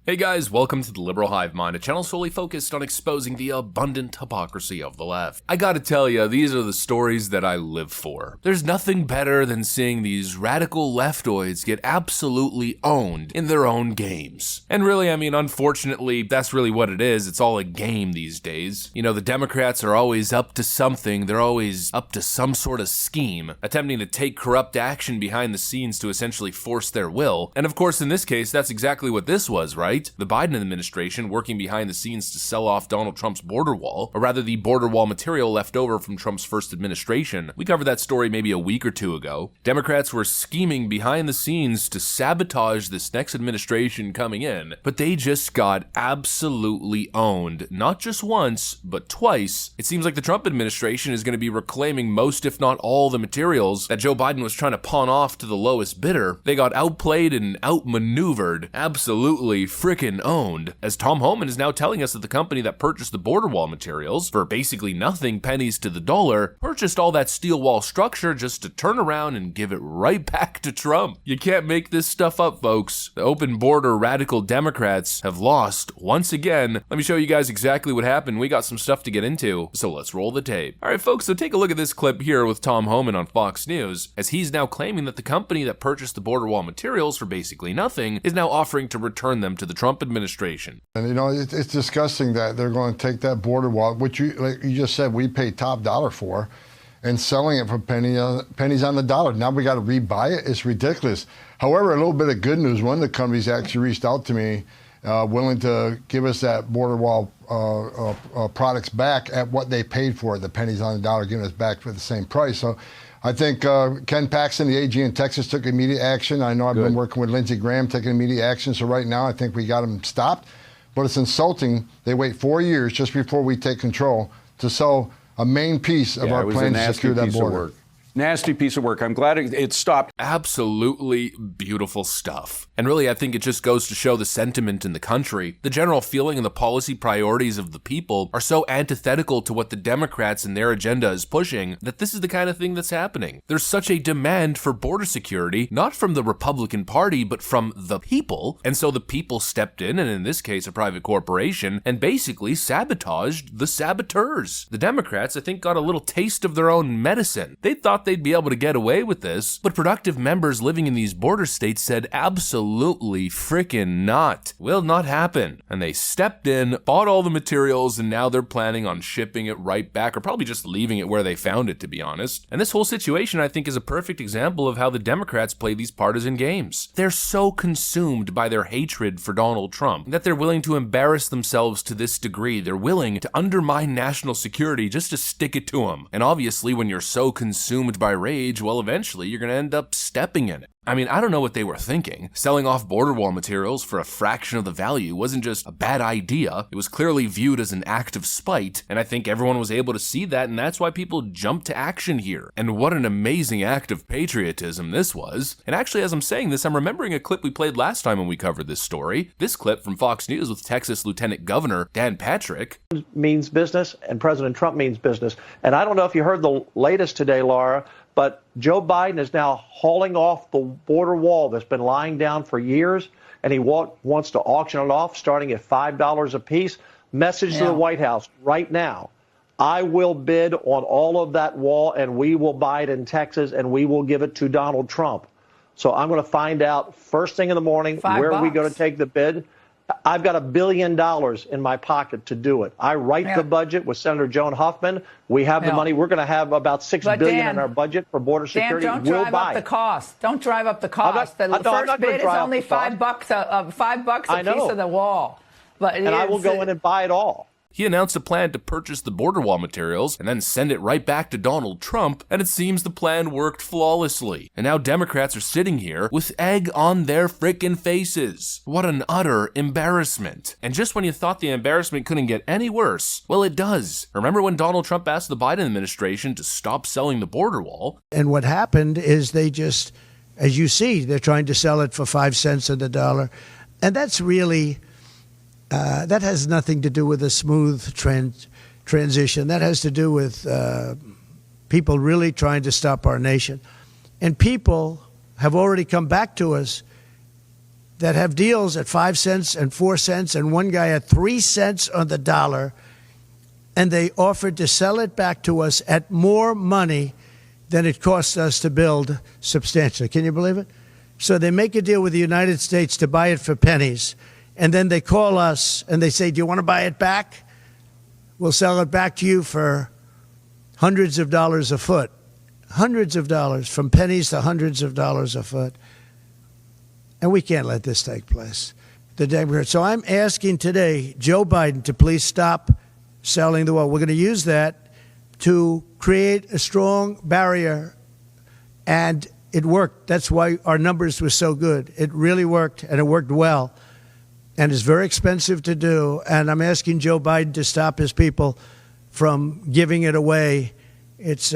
Hey guys, welcome to the Liberal Hive Mind, a channel solely focused on exposing the abundant hypocrisy of the left. I gotta tell ya, these are the stories that I live for. There's nothing better than seeing these radical leftoids get absolutely owned in their own games. And really, unfortunately, that's really what it is. It's all a game these days. You know, the Democrats are always up to something. They're always up to some sort of scheme, attempting to take corrupt action behind the scenes to essentially force their will. And of course, in this case, that's exactly what this was, right? The Biden administration working behind the scenes to sell off Donald Trump's border wall, or rather the border wall material left over from Trump's first administration. We covered that story maybe a week or two ago. Democrats were scheming behind the scenes to sabotage this next administration coming in, but they just got absolutely owned, not just once, but twice. It seems like the Trump administration is going to be reclaiming most, if not all, the materials that Joe Biden was trying to pawn off to the lowest bidder. They got outplayed and outmaneuvered, absolutely frickin' owned, as Tom Homan is now telling us that the company that purchased the border wall materials for basically nothing, pennies to the dollar, purchased all that steel wall structure just to turn around and give it right back to Trump. You can't make this stuff up, folks. The open border radical Democrats have lost once again. Let me show you guys exactly what happened. We got some stuff to get into, so let's roll the tape. Alright folks, so take a look at this clip here with Tom Homan on Fox News, as he's now claiming that the company that purchased the border wall materials for basically nothing is now offering to return them to the Trump administration. And you know, it's disgusting that they're going to take that border wall, which like you just said, we paid top dollar for, and selling it for pennies on the dollar. Now we got to rebuy it. It's ridiculous. However, a little bit of good news. One of the companies actually reached out to me, willing to give us that border wall products back at what they paid for it, the pennies on the dollar, giving us back for the same price. So I think Ken Paxton, the AG in Texas, took immediate action. I know I've been working with Lindsey Graham, taking immediate action. So right now, I think we got them stopped. But it's insulting. They wait 4 years just before we take control to sell a main piece of our plan to secure that border. Nasty piece of work. I'm glad it stopped. Absolutely beautiful stuff. And really, I think it just goes to show the sentiment in the country. The general feeling and the policy priorities of the people are so antithetical to what the Democrats and their agenda is pushing that this is the kind of thing that's happening. There's such a demand for border security, not from the Republican Party, but from the people. And so the people stepped in, and in this case, a private corporation, and basically sabotaged the saboteurs. The Democrats, I think, got a little taste of their own medicine. They thought they'd be able to get away with this, but productive members living in these border states said absolutely frickin' not. Will not happen. And they stepped in, bought all the materials, and now they're planning on shipping it right back, or probably just leaving it where they found it, to be honest. And this whole situation, I think, is a perfect example of how the Democrats play these partisan games. They're so consumed by their hatred for Donald Trump that they're willing to embarrass themselves to this degree. They're willing to undermine national security just to stick it to them. And obviously, when you're so consumed by rage, well, eventually you're going to end up stepping in it. I don't know what they were thinking. Selling off border wall materials for a fraction of the value wasn't just a bad idea. It was clearly viewed as an act of spite, and I think everyone was able to see that, and that's why people jumped to action here. And what an amazing act of patriotism this was. And actually, as I'm saying this, I'm remembering a clip we played last time when we covered this story. This clip from Fox News with Texas Lieutenant Governor Dan Patrick. Means business, and President Trump means business. And I don't know if you heard the latest today, Laura, but Joe Biden is now hauling off the border wall that's been lying down for years, and he wants to auction it off starting at $5 a piece. Message to the White House right now. I will bid on all of that wall, and we will buy it in Texas, and we will give it to Donald Trump. So I'm going to find out first thing in the morning where are we going to take the bid. I've got $1 billion in my pocket to do it. I write the budget with Senator Joan Huffman. We have the money. We're going to have about $6 billion in our budget for border security. Dan, don't drive up the cost. Don't drive up the cost. The first bid is only $5 a piece of the wall. And I will go in and buy it all. He announced a plan to purchase the border wall materials and then send it right back to Donald Trump, and it seems the plan worked flawlessly. And now Democrats are sitting here with egg on their frickin' faces. What an utter embarrassment. And just when you thought the embarrassment couldn't get any worse, well, it does. Remember when Donald Trump asked the Biden administration to stop selling the border wall? And what happened is they just, as you see, they're trying to sell it for 5 cents on the dollar. And that's really... that has nothing to do with a smooth transition. That has to do with people really trying to stop our nation. And people have already come back to us that have deals at 5 cents and 4 cents and one guy at 3 cents on the dollar, and they offered to sell it back to us at more money than it cost us to build substantially. Can you believe it? So they make a deal with the United States to buy it for pennies, and then they call us and they say, do you want to buy it back? We'll sell it back to you for hundreds of dollars a foot. Hundreds of dollars, from pennies to hundreds of dollars a foot. And we can't let this take place. So I'm asking today Joe Biden to please stop selling the wall. We're going to use that to create a strong barrier, and it worked. That's why our numbers were so good. It really worked, and it worked well, and it's very expensive to do. And I'm asking Joe Biden to stop his people from giving it away. It's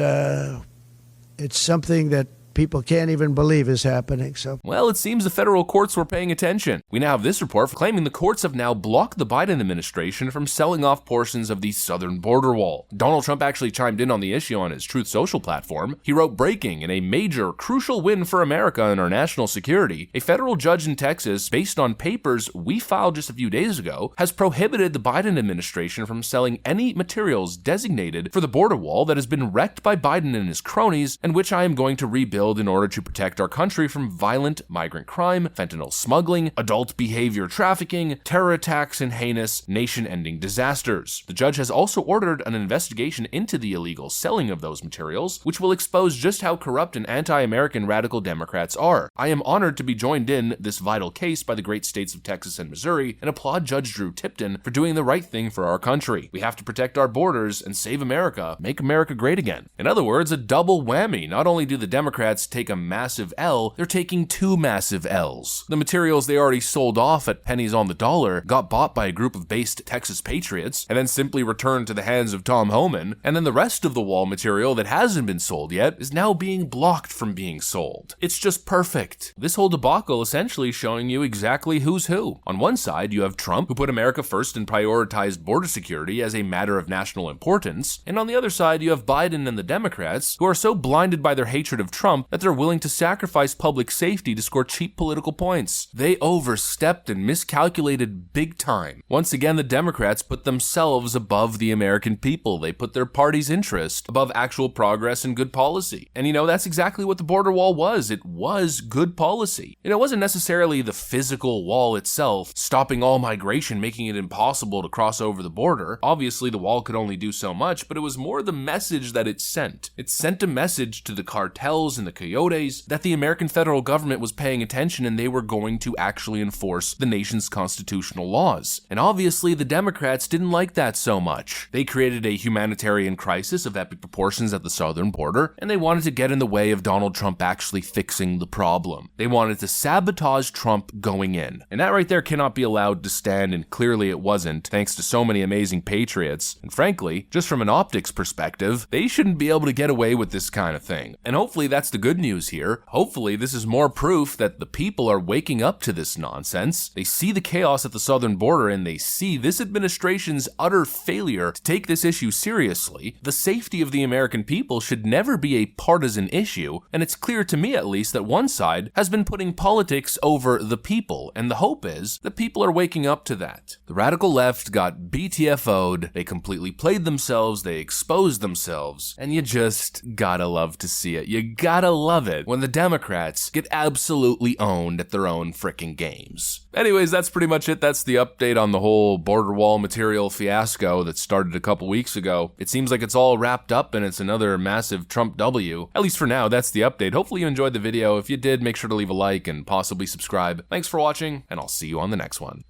something that people can't even believe is happening. So, well, it seems the federal courts were paying attention. We now have this report claiming the courts have now blocked the Biden administration from selling off portions of the southern border wall. Donald Trump actually chimed in on the issue on his Truth Social platform. He wrote, breaking, in a major, crucial win for America and our national security, a federal judge in Texas, based on papers we filed just a few days ago, has prohibited the Biden administration from selling any materials designated for the border wall that has been wrecked by Biden and his cronies, and which I am going to rebuild in order to protect our country from violent migrant crime, fentanyl smuggling, adult behavior trafficking, terror attacks, and heinous nation-ending disasters. The judge has also ordered an investigation into the illegal selling of those materials, which will expose just how corrupt and anti-American radical Democrats are. I am honored to be joined in this vital case by the great states of Texas and Missouri, and applaud Judge Drew Tipton for doing the right thing for our country. We have to protect our borders and save America, make America great again. In other words, a double whammy. Not only do the Democrats take a massive L, they're taking 2 massive L's. The materials they already sold off at pennies on the dollar got bought by a group of based Texas patriots and then simply returned to the hands of Tom Homan, and then the rest of the wall material that hasn't been sold yet is now being blocked from being sold. It's just perfect. This whole debacle essentially showing you exactly who's who. On one side, you have Trump, who put America first and prioritized border security as a matter of national importance, and on the other side, you have Biden and the Democrats, who are so blinded by their hatred of Trump that they're willing to sacrifice public safety to score cheap political points. They overstepped and miscalculated big time. Once again, the Democrats put themselves above the American people. They put their party's interest above actual progress and good policy. And that's exactly what the border wall was. It was good policy. It wasn't necessarily the physical wall itself stopping all migration, making it impossible to cross over the border. Obviously, the wall could only do so much, but it was more the message that it sent. It sent a message to the cartels and the coyotes that the American federal government was paying attention and they were going to actually enforce the nation's constitutional laws. And obviously, the Democrats didn't like that so much. They created a humanitarian crisis of epic proportions at the southern border, and they wanted to get in the way of Donald Trump actually fixing the problem. They wanted to sabotage Trump going in. And that right there cannot be allowed to stand, and clearly it wasn't, thanks to so many amazing patriots. And frankly, just from an optics perspective, they shouldn't be able to get away with this kind of thing. And hopefully that's the good news here. Hopefully this is more proof that the people are waking up to this nonsense. They see the chaos at the southern border, and they see this administration's utter failure to take this issue seriously. The safety of the American people should never be a partisan issue, and it's clear to me at least that one side has been putting politics over the people, and the hope is that people are waking up to that. The radical left got BTFO'd, they completely played themselves, they exposed themselves, and you just gotta love to see it. You gotta love it when the Democrats get absolutely owned at their own frickin' games. Anyways, that's pretty much it. That's the update on the whole border wall material fiasco that started a couple weeks ago. It seems like it's all wrapped up and it's another massive Trump W. At least for now, that's the update. Hopefully you enjoyed the video. If you did, make sure to leave a like and possibly subscribe. Thanks for watching, and I'll see you on the next one.